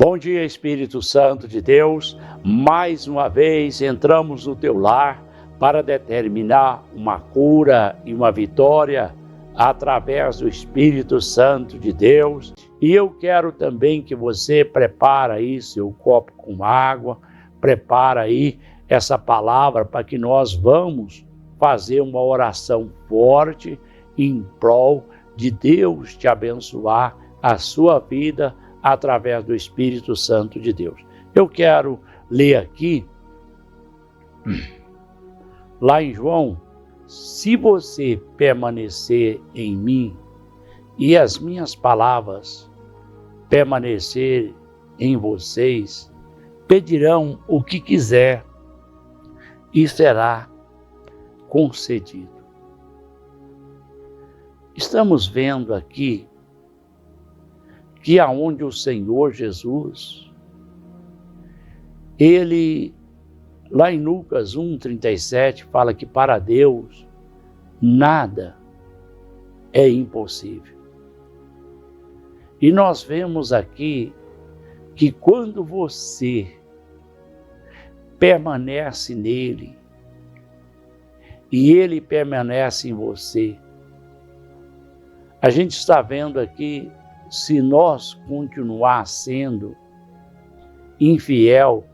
Bom dia, Espírito Santo de Deus. Mais uma vez entramos no teu lar para determinar uma cura e uma vitória através do Espírito Santo de Deus. E eu quero também que você prepare aí seu copo com água, prepare aí essa palavra para que nós vamos fazer uma oração forte em prol de Deus te abençoar a sua vida através do Espírito Santo de Deus. Eu quero ler aqui, lá em João: se você permanecer em mim e as minhas palavras permanecer em vocês, pedirão o que quiser e será concedido. Estamos vendo aqui que aonde o Senhor Jesus, ele, lá em Lucas 1:37, fala que para Deus nada é impossível. E nós vemos aqui que quando você permanece nele e ele permanece em você, a gente está vendo aqui, se nós continuar sendo infiel,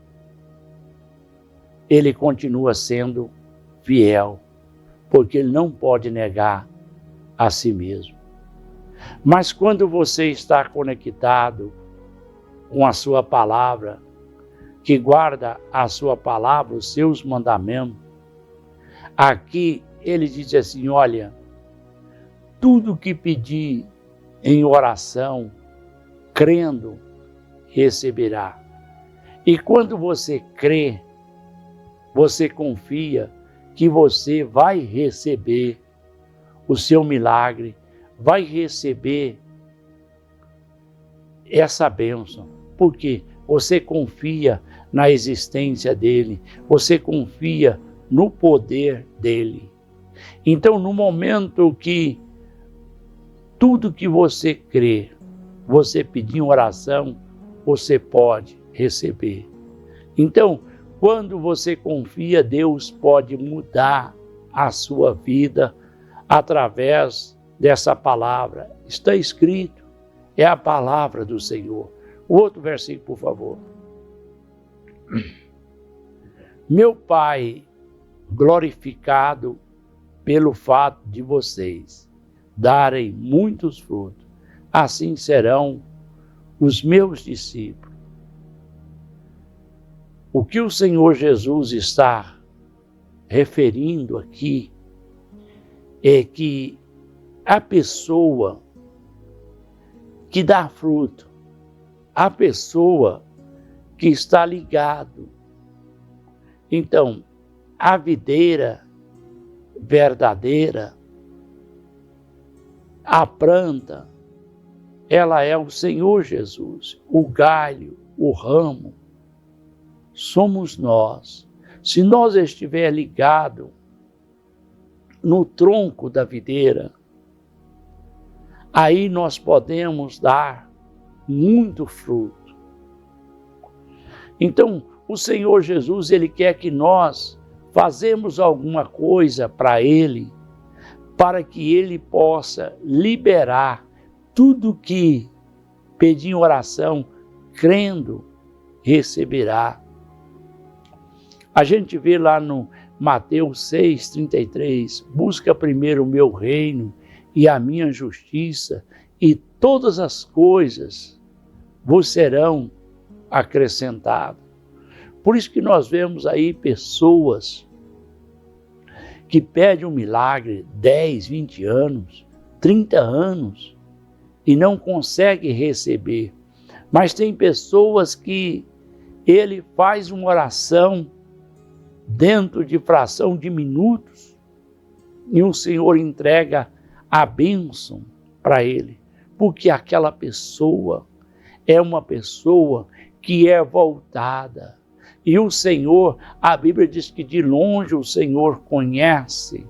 ele continua sendo fiel, porque ele não pode negar a si mesmo. Mas quando você está conectado com a sua palavra, que guarda a sua palavra, os seus mandamentos, aqui ele diz assim: olha, tudo que pedir em oração, crendo, receberá. E quando você crê, você confia que você vai receber o seu milagre, vai receber essa bênção, porque você confia na existência dele, você confia no poder dele. Então, no momento que tudo que você crê, você pedir em oração, você pode receber. Então, quando você confia, Deus pode mudar a sua vida através dessa palavra. Está escrito, é a palavra do Senhor. O outro versículo, por favor. Meu Pai, glorificado pelo fato de vocês darem muitos frutos, assim serão os meus discípulos. O que o Senhor Jesus está referindo aqui é que a pessoa que dá fruto, a pessoa que está ligado. Então, a videira verdadeira, a planta, ela é o Senhor Jesus. O galho, o ramo, somos nós. Se nós estiver ligado no tronco da videira, aí nós podemos dar muito fruto. Então, o Senhor Jesus, ele quer que nós fazemos alguma coisa para ele, para que ele possa liberar tudo que pedir em oração, crendo, receberá. A gente vê lá no Mateus 6:33, busca primeiro o meu reino e a minha justiça, e todas as coisas vos serão acrescentadas. Por isso que nós vemos aí pessoas que pede um milagre 10, 20 anos, 30 anos e não consegue receber. Mas tem pessoas que ele faz uma oração dentro de fração de minutos e o Senhor entrega a bênção para ele, porque aquela pessoa é uma pessoa que é voltada. E o Senhor, a Bíblia diz que de longe o Senhor conhece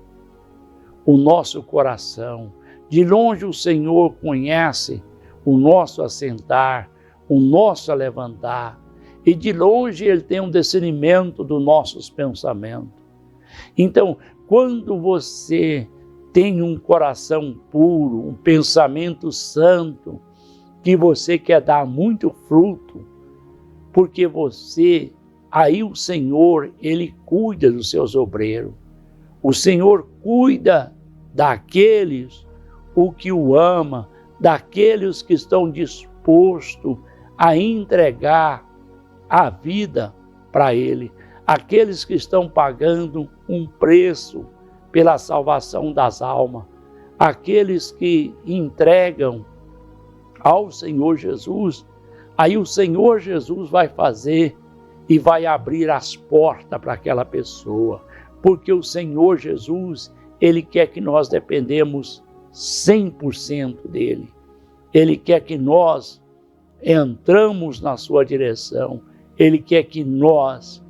o nosso coração. De longe o Senhor conhece o nosso assentar, o nosso levantar. E de longe Ele tem um discernimento dos nossos pensamentos. Então, quando você tem um coração puro, um pensamento santo, que você quer dar muito fruto, porque aí o Senhor, Ele cuida dos seus obreiros. O Senhor cuida daqueles o que o ama, daqueles que estão dispostos a entregar a vida para Ele, aqueles que estão pagando um preço pela salvação das almas, aqueles que entregam ao Senhor Jesus. Aí o Senhor Jesus vai fazer e vai abrir as portas para aquela pessoa, porque o Senhor Jesus, Ele quer que nós dependemos 100% dEle. Ele quer que nós entramos na sua direção. Ele quer que nós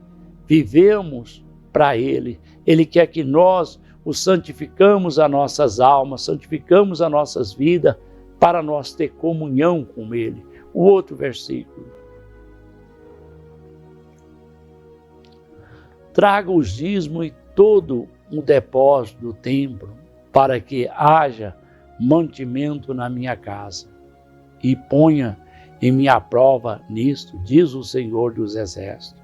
vivemos para Ele. Ele quer que nós o santificamos as nossas almas, santificamos as nossas vidas, para nós ter comunhão com Ele. O outro versículo. Traga os dízimos e todo o depósito do templo, para que haja mantimento na minha casa. E ponha em minha prova nisto, diz o Senhor dos Exércitos.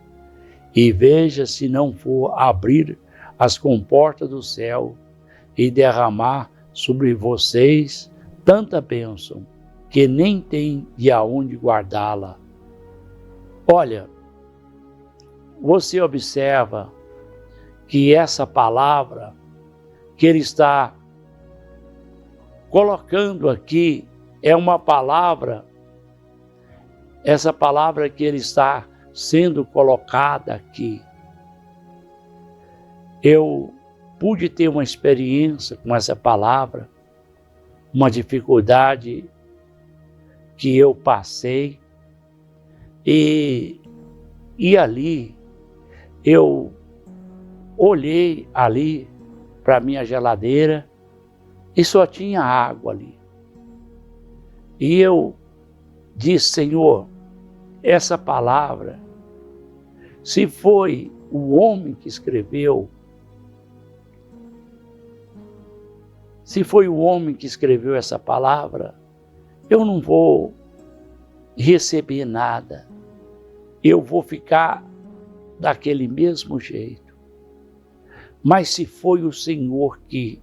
E veja se não for abrir as comportas do céu e derramar sobre vocês tanta bênção, que nem tem de aonde guardá-la. Olha, você observa que essa palavra que ele está colocando aqui é uma palavra, essa palavra que ele está sendo colocada aqui. Eu pude ter uma experiência com essa palavra, uma dificuldade que eu passei, e ali eu olhei ali para a minha geladeira e só tinha água ali. E eu disse: Senhor, essa palavra, se foi o homem que escreveu, essa palavra, eu não vou receber nada. Eu vou ficar daquele mesmo jeito. Mas se foi o Senhor que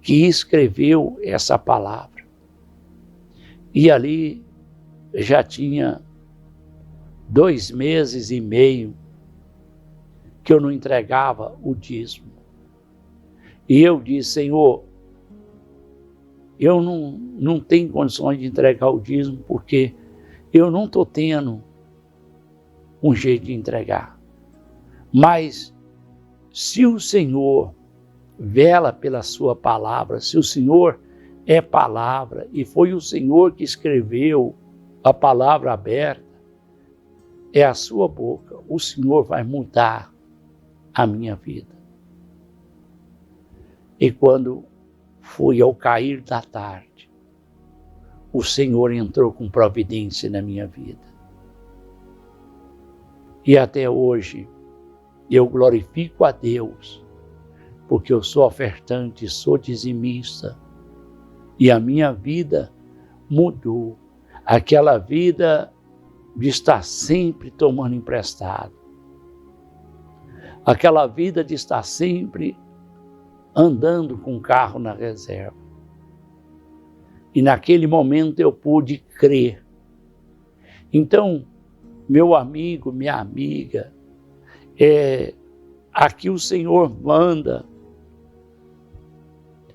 escreveu essa palavra, e ali já tinha 2 meses e meio que eu não entregava o dízimo. E eu disse: Senhor, eu não tenho condições de entregar o dízimo, porque eu não estou tendo um jeito de entregar. Mas se o Senhor vela pela sua palavra, se o Senhor é palavra, e foi o Senhor que escreveu a palavra aberta, é a sua boca, o Senhor vai mudar a minha vida. E quando foi ao cair da tarde, o Senhor entrou com providência na minha vida. E até hoje eu glorifico a Deus, porque eu sou ofertante, sou dizimista, e a minha vida mudou. Aquela vida de estar sempre tomando emprestado, aquela vida de estar sempre andando com o carro na reserva. E naquele momento eu pude crer. Então, meu amigo, minha amiga, aqui o Senhor manda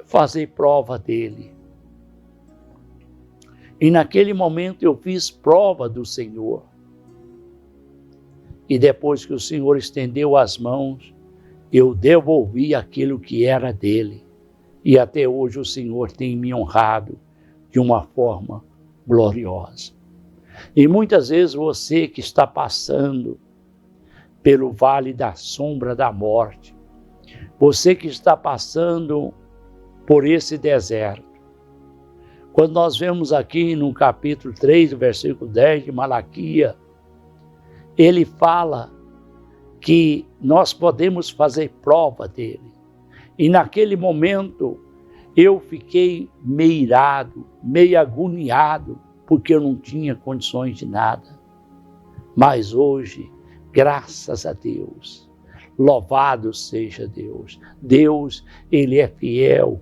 fazer prova dele. E naquele momento eu fiz prova do Senhor. E depois que o Senhor estendeu as mãos, eu devolvi aquilo que era dele. E até hoje o Senhor tem me honrado de uma forma gloriosa. E muitas vezes você que está passando pelo vale da sombra da morte, você que está passando por esse deserto, Quando nós vemos aqui no capítulo 3, versículo 10 de Malaquias, ele fala que nós podemos fazer prova dele. E naquele momento eu fiquei meio irado, meio agoniado, porque eu não tinha condições de nada. Mas hoje, graças a Deus, louvado seja Deus. Deus, ele é fiel,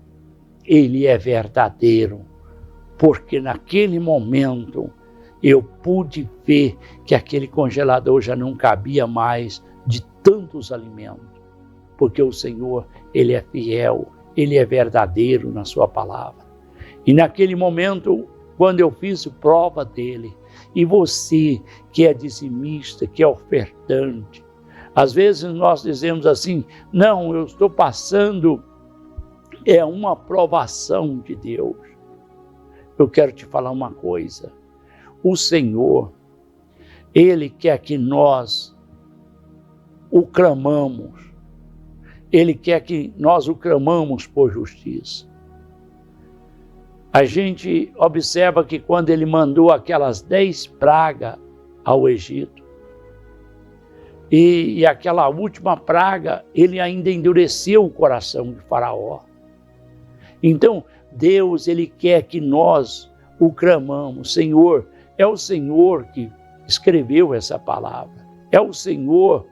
ele é verdadeiro, porque naquele momento eu pude ver que aquele congelador já não cabia mais de tantos alimentos, porque o Senhor, ele é fiel, ele é verdadeiro na sua palavra. E naquele momento, quando eu fiz prova dele, e você que é dizimista, que é ofertante, às vezes nós dizemos assim, não, eu estou passando, é uma provação de Deus. Eu quero te falar uma coisa, o Senhor, ele quer que nós o clamamos, ele quer que nós o clamamos por justiça. A gente observa que quando ele mandou aquelas 10 pragas ao Egito, e aquela última praga, ele ainda endureceu o coração de Faraó. Então, Deus, ele quer que nós o clamamos. Senhor, é o Senhor que escreveu essa palavra. É o Senhor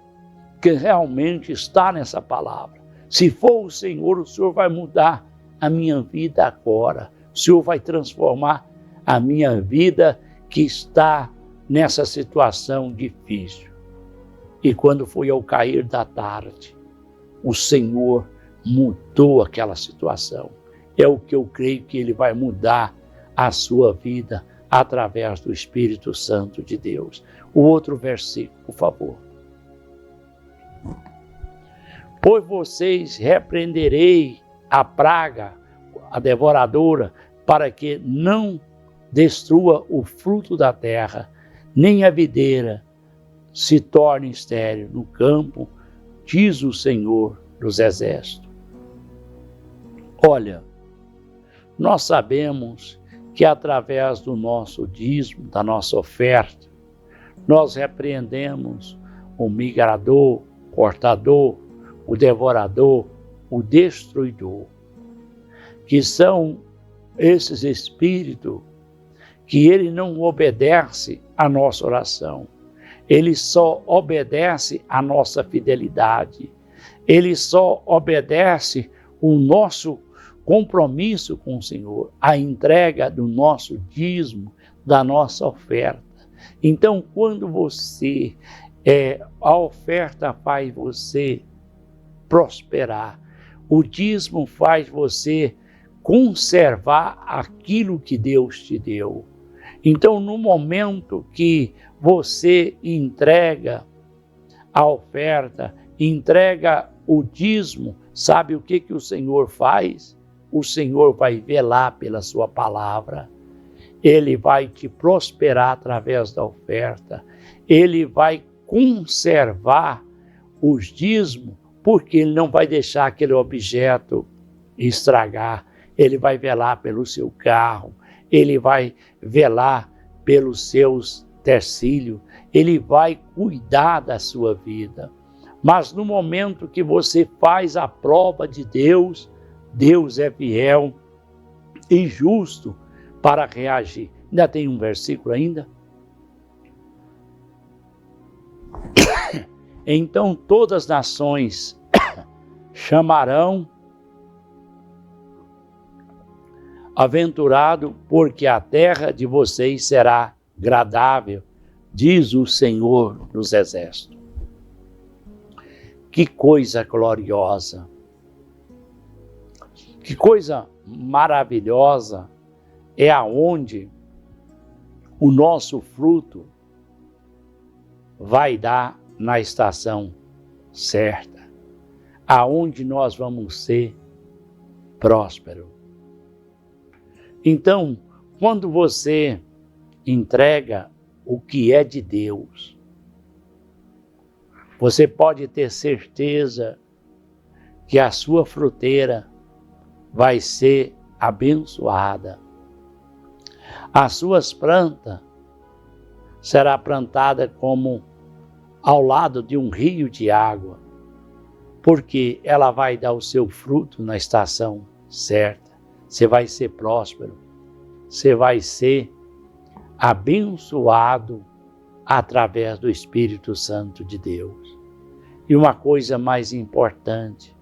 que realmente está nessa palavra. Se for o Senhor vai mudar a minha vida agora. O Senhor vai transformar a minha vida que está nessa situação difícil. E quando foi ao cair da tarde, o Senhor mudou aquela situação. É o que eu creio que ele vai mudar a sua vida através do Espírito Santo de Deus. O outro versículo, por favor. Pois vocês repreenderei a praga, a devoradora, para que não destrua o fruto da terra, nem a videira se torne estéril no campo, diz o Senhor dos Exércitos. Olha, nós sabemos que através do nosso dízimo, da nossa oferta, nós repreendemos o migrador, o cortador, o devorador, o destruidor, que são esses espíritos que ele não obedece à nossa oração, ele só obedece à nossa fidelidade, ele só obedece o nosso compromisso com o Senhor, a entrega do nosso dízimo, da nossa oferta. Então, quando a oferta faz você prosperar, o dízimo faz você conservar aquilo que Deus te deu. Então, no momento que você entrega a oferta, entrega o dízimo, sabe o que o Senhor faz? O Senhor vai velar pela sua palavra. Ele vai te prosperar através da oferta. Ele vai conservar os dízimos, porque ele não vai deixar aquele objeto estragar. Ele vai velar pelo seu carro, ele vai velar pelos seus tecílios, ele vai cuidar da sua vida. Mas no momento que você faz a prova de Deus, Deus é fiel e justo para reagir. Ainda tem um versículo ainda? Então todas as nações chamarão aventurado, porque a terra de vocês será agradável, diz o Senhor dos Exércitos. Que coisa gloriosa! Que coisa maravilhosa é aonde o nosso fruto vai dar na estação certa, aonde nós vamos ser prósperos. Então, quando você entrega o que é de Deus, você pode ter certeza que a sua fruteira vai ser abençoada. As suas plantas será plantada como ao lado de um rio de água, porque ela vai dar o seu fruto na estação certa. Você vai ser próspero, você vai ser abençoado através do Espírito Santo de Deus. E uma coisa mais importante,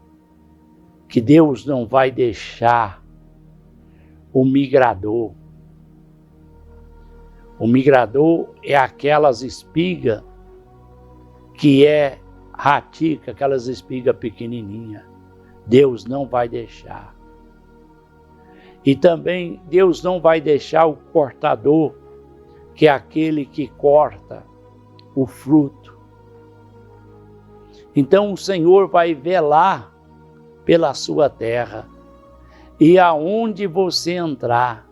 que Deus não vai deixar o migrador. O migrador é aquelas espigas que é ratica, aquelas espigas pequenininhas. Deus não vai deixar. E também Deus não vai deixar o cortador, que é aquele que corta o fruto. Então o Senhor vai velar pela sua terra. E aonde você entrar,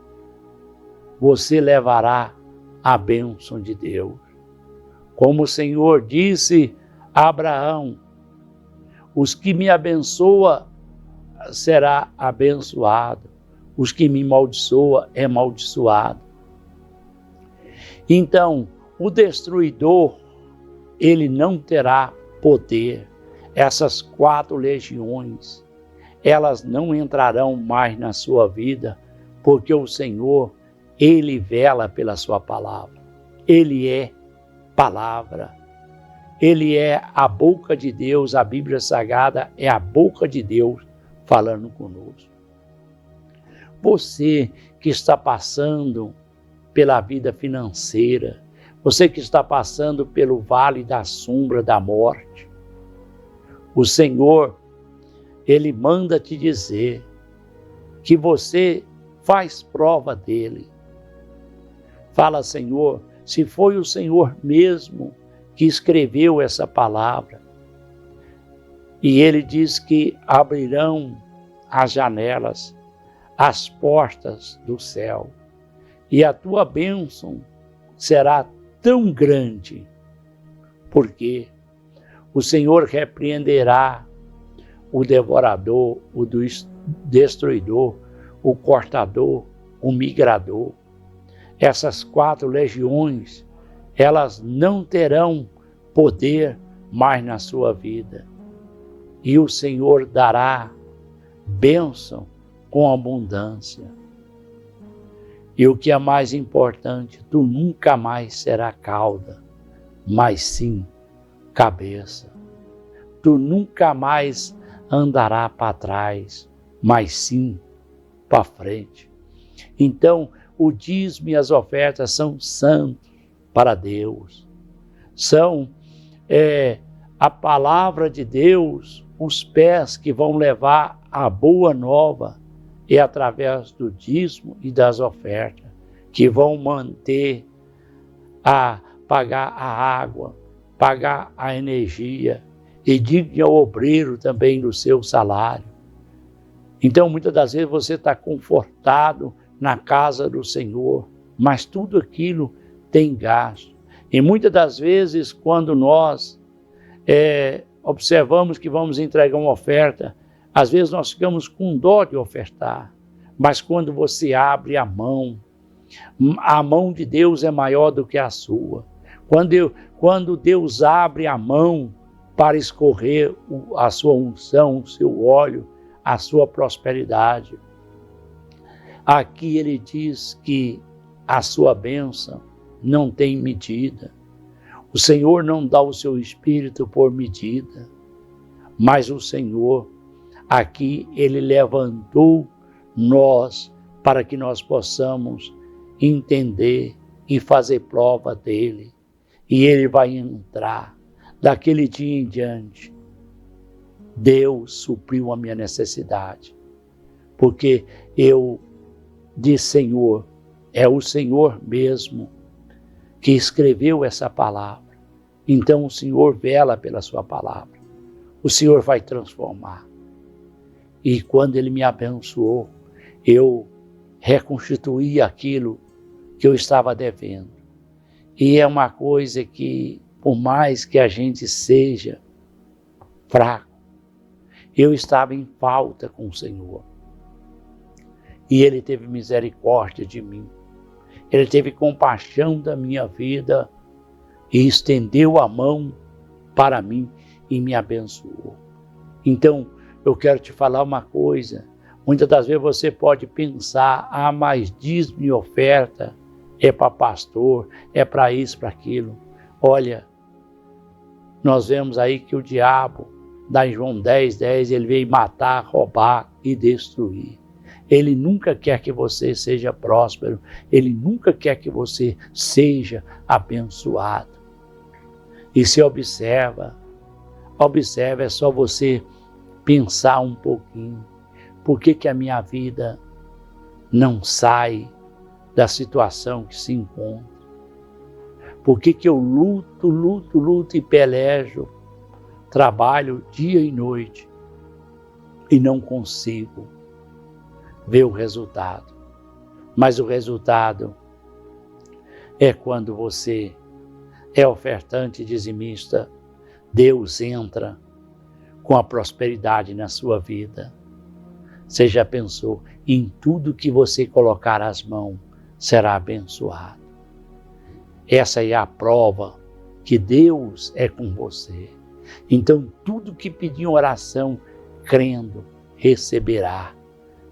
você levará a bênção de Deus. Como o Senhor disse a Abraão, os que me abençoam será abençoado, os que me amaldiçoam é amaldiçoado. Então, o destruidor, ele não terá poder. Essas 4 legiões, elas não entrarão mais na sua vida, porque o Senhor, ele vela pela sua palavra. Ele é palavra. Ele é a boca de Deus, a Bíblia Sagrada é a boca de Deus falando conosco. Você que está passando pela vida financeira, você que está passando pelo vale da sombra da morte, o Senhor, ele manda te dizer que você faz prova dele. Fala, Senhor, se foi o Senhor mesmo que escreveu essa palavra. E ele diz que abrirão as janelas, as portas do céu, e a tua bênção será tão grande, porque o Senhor repreenderá o devorador, o destruidor, o cortador, o migrador. Essas 4 legiões, elas não terão poder mais na sua vida. E o Senhor dará bênção com abundância. E o que é mais importante, tu nunca mais será cauda, mas sim cabeça. Tu nunca mais andará para trás, mas sim para frente. Então, o dízimo e as ofertas são santos para Deus. São a palavra de Deus, os pés que vão levar a boa nova, é através do dízimo e das ofertas, que vão manter pagar a água, pagar a energia, e digne ao obreiro também do seu salário. Então, muitas das vezes você está confortado na casa do Senhor, mas tudo aquilo tem gasto. E muitas das vezes, quando nós observamos que vamos entregar uma oferta, às vezes nós ficamos com dó de ofertar, mas quando você abre a mão de Deus é maior do que a sua. Quando Deus abre a mão para escorrer a sua unção, o seu óleo, a sua prosperidade, aqui ele diz que a sua bênção não tem medida. O Senhor não dá o seu espírito por medida, mas o Senhor, aqui ele levantou nós para que nós possamos entender e fazer prova dele. E ele vai entrar. Daquele dia em diante, Deus supriu a minha necessidade. Porque eu disse, Senhor, é o Senhor mesmo que escreveu essa palavra. Então o Senhor vela pela sua palavra. O Senhor vai transformar. E quando ele me abençoou, eu reconstituí aquilo que eu estava devendo. E é uma coisa que, por mais que a gente seja fraco, eu estava em falta com o Senhor. E ele teve misericórdia de mim. Ele teve compaixão da minha vida e estendeu a mão para mim e me abençoou. Então, eu quero te falar uma coisa. Muitas das vezes você pode pensar, mas dízimo e oferta é para pastor, é para isso, para aquilo. Olha, nós vemos aí que o diabo, lá em João 10:10, ele veio matar, roubar e destruir. Ele nunca quer que você seja próspero, ele nunca quer que você seja abençoado. E se observa, é só você pensar um pouquinho. Por que a minha vida não sai da situação que se encontra? Por que eu luto e pelejo, trabalho dia e noite e não consigo ver o resultado? Mas o resultado é quando você é ofertante dizimista, Deus entra com a prosperidade na sua vida. Você já pensou, em tudo que você colocar as mãos, será abençoado. Essa é a prova que Deus é com você. Então, tudo que pedir em oração, crendo, receberá.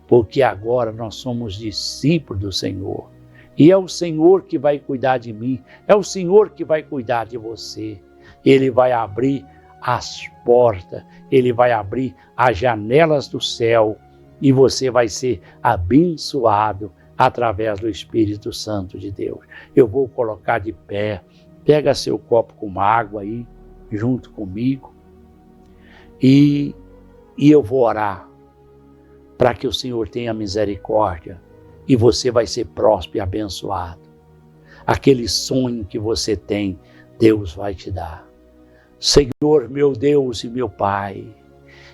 Porque agora nós somos discípulos do Senhor. E é o Senhor que vai cuidar de mim, é o Senhor que vai cuidar de você. Ele vai abrir as portas, Ele vai abrir as janelas do céu e você vai ser abençoado através do Espírito Santo de Deus. Eu vou colocar de pé, pega seu copo com água aí, junto comigo, e eu vou orar para que o Senhor tenha misericórdia e você vai ser próspero e abençoado. Aquele sonho que você tem, Deus vai te dar. Senhor, meu Deus e meu Pai,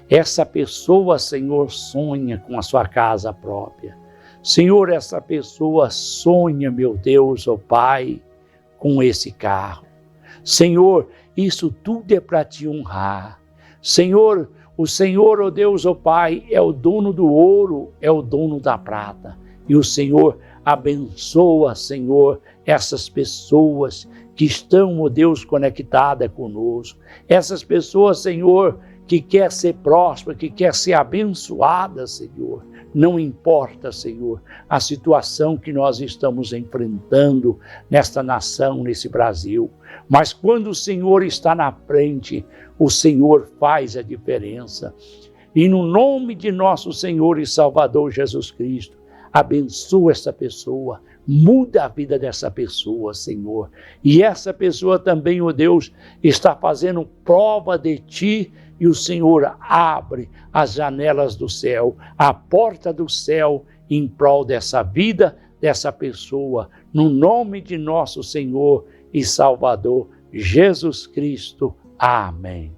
essa pessoa, Senhor, sonha com a sua casa própria. Senhor, essa pessoa sonha, meu Deus, ó Pai, com esse carro. Senhor, isso tudo é para te honrar. Senhor, o Senhor, ó Deus, ó Pai, é o dono do ouro, é o dono da prata. E o Senhor abençoa, Senhor, essas pessoas que estão, ó Deus, conectadas conosco. Essas pessoas, Senhor, que quer ser próspera, que quer ser abençoada, Senhor. Não importa, Senhor, a situação que nós estamos enfrentando nesta nação, nesse Brasil. Mas quando o Senhor está na frente, o Senhor faz a diferença. E no nome de nosso Senhor e Salvador Jesus Cristo, abençoa essa pessoa, muda a vida dessa pessoa, Senhor. E essa pessoa também, ó Deus, está fazendo prova de Ti, e o Senhor abre as janelas do céu, a porta do céu em prol dessa vida, dessa pessoa, no nome de nosso Senhor e Salvador, Jesus Cristo. Amém.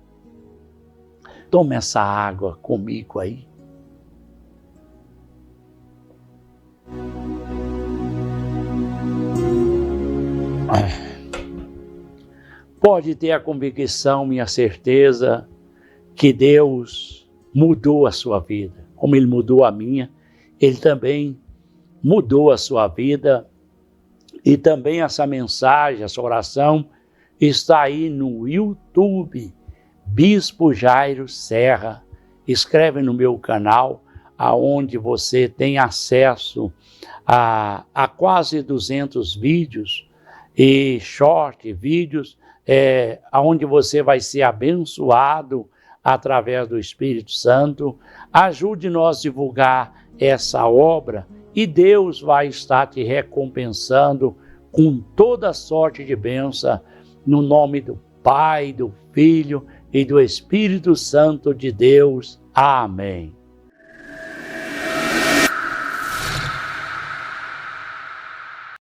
Toma essa água comigo aí. Pode ter a convicção e a certeza que Deus mudou a sua vida. Como Ele mudou a minha, Ele também mudou a sua vida. E também essa mensagem, essa oração, está aí no YouTube, Bispo Jairo Serra. Escreve no meu canal, aonde você tem acesso a quase 200 vídeos e short vídeos, onde você vai ser abençoado através do Espírito Santo. Ajude nós a divulgar essa obra e Deus vai estar te recompensando com toda sorte de bênção, no nome do Pai, do Filho e do Espírito Santo de Deus. Amém.